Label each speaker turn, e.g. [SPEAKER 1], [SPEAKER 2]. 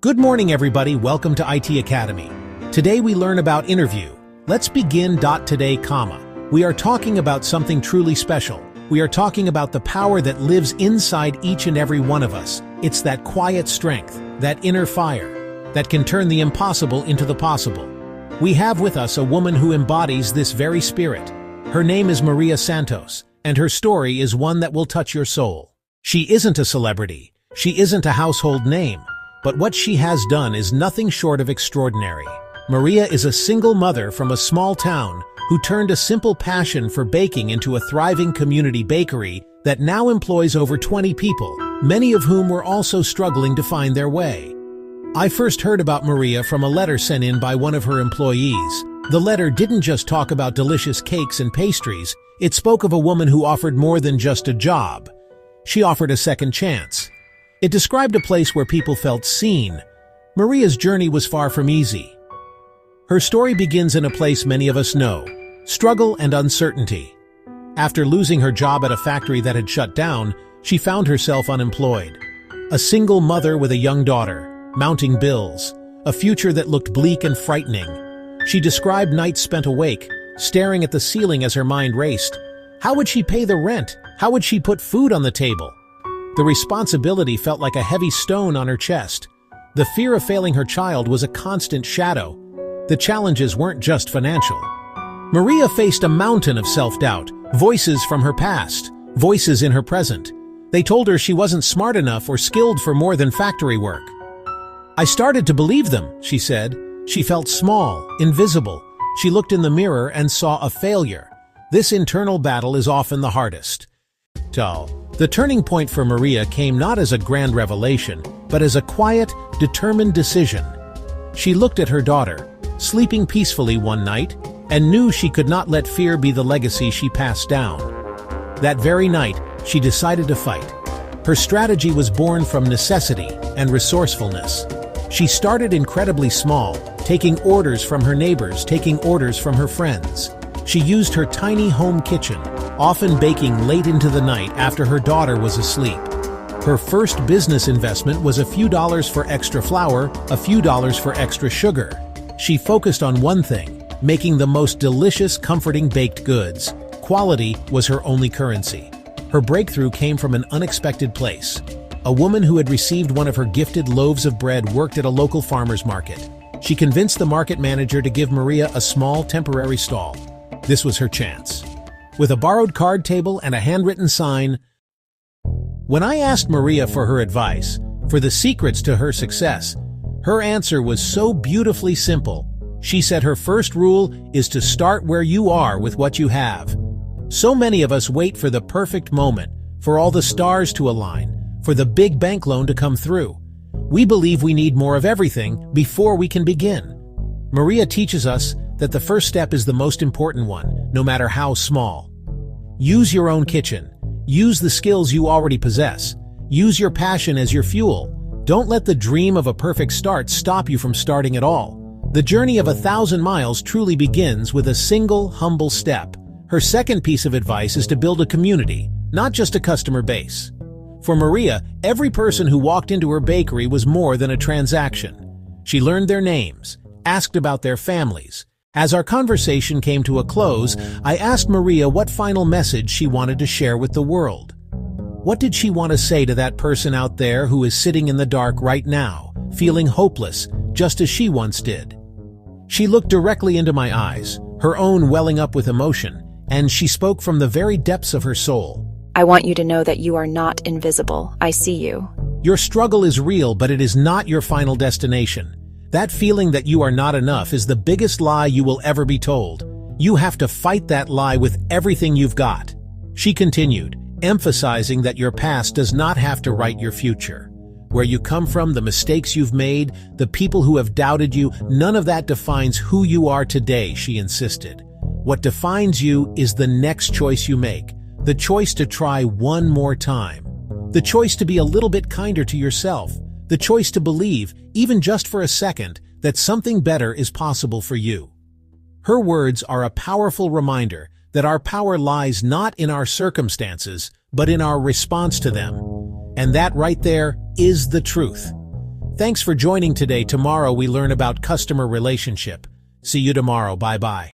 [SPEAKER 1] Good morning, everybody. Welcome to IT Academy. Today we learn about interview. Let's begin. Today, we are talking about something truly special. We are talking about the power that lives inside each and every one of us. It's that quiet strength, that inner fire, that can turn the impossible into the possible. We have with us a woman who embodies this very spirit. Her name is Maria Santos, and her story is one that will touch your soul. She isn't a celebrity. She isn't a household name. But what she has done is nothing short of extraordinary. Maria is a single mother from a small town who turned a simple passion for baking into a thriving community bakery that now employs over 20 people, many of whom were also struggling to find their way. I first heard about Maria from a letter sent in by one of her employees. The letter didn't just talk about delicious cakes and pastries, it spoke of a woman who offered more than just a job. She offered a second chance. It described a place where people felt seen. Maria's journey was far from easy. Her story begins in a place many of us know: struggle and uncertainty. After losing her job at a factory that had shut down, she found herself unemployed. A single mother with a young daughter, mounting bills, a future that looked bleak and frightening. She described nights spent awake, staring at the ceiling as her mind raced. How would she pay the rent? How would she put food on the table? The responsibility felt like a heavy stone on her chest. The fear of failing her child was a constant shadow. The challenges weren't just financial. Maria faced a mountain of self-doubt, voices from her past, voices in her present. They told her she wasn't smart enough or skilled for more than factory work. "I started to believe them," she said. She felt small, invisible. She looked in the mirror and saw a failure. This internal battle is often the hardest. The turning point for Maria came not as a grand revelation, but as a quiet, determined decision. She looked at her daughter, sleeping peacefully one night, and knew she could not let fear be the legacy she passed down. That very night, she decided to fight. Her strategy was born from necessity and resourcefulness. She started incredibly small, taking orders from her neighbors, taking orders from her friends. She used her tiny home kitchen, often baking late into the night after her daughter was asleep. Her first business investment was a few dollars for extra flour, a few dollars for extra sugar. She focused on one thing: making the most delicious, comforting baked goods. Quality was her only currency. Her breakthrough came from an unexpected place. A woman who had received one of her gifted loaves of bread worked at a local farmer's market. She convinced the market manager to give Maria a small, temporary stall. This was her chance. With a borrowed card table and a handwritten sign. When I asked Maria for her advice, for the secrets to her success, her answer was so beautifully simple. She said her first rule is to start where you are with what you have. So many of us wait for the perfect moment, for all the stars to align, for the big bank loan to come through. We believe we need more of everything before we can begin. Maria teaches us that the first step is the most important one, no matter how small. Use your own kitchen. Use the skills you already possess. Use your passion as your fuel. Don't let the dream of a perfect start stop you from starting at all. The journey of 1,000 miles truly begins with a single, humble step. Her second piece of advice is to build a community, not just a customer base. For Maria, every person who walked into her bakery was more than a transaction. She learned their names, asked about their families. As our conversation came to a close, I asked Maria what final message she wanted to share with the world. What did she want to say to that person out there who is sitting in the dark right now, feeling hopeless, just as she once did? She looked directly into my eyes, her own welling up with emotion, and she spoke from the very depths of her soul.
[SPEAKER 2] "I want you to know that you are not invisible. I see you."
[SPEAKER 1] Your struggle is real, but it is not your final destination. That feeling that you are not enough is the biggest lie you will ever be told. You have to fight that lie with everything you've got. She continued, emphasizing that your past does not have to write your future. Where you come from, the mistakes you've made, the people who have doubted you, none of that defines who you are today, she insisted. What defines you is the next choice you make, the choice to try one more time, the choice to be a little bit kinder to yourself, the choice to believe, even just for a second, that something better is possible for you. Her words are a powerful reminder that our power lies not in our circumstances, but in our response to them. And that right there is the truth. Thanks for joining today. Tomorrow we learn about customer relationship. See you tomorrow. Bye-bye.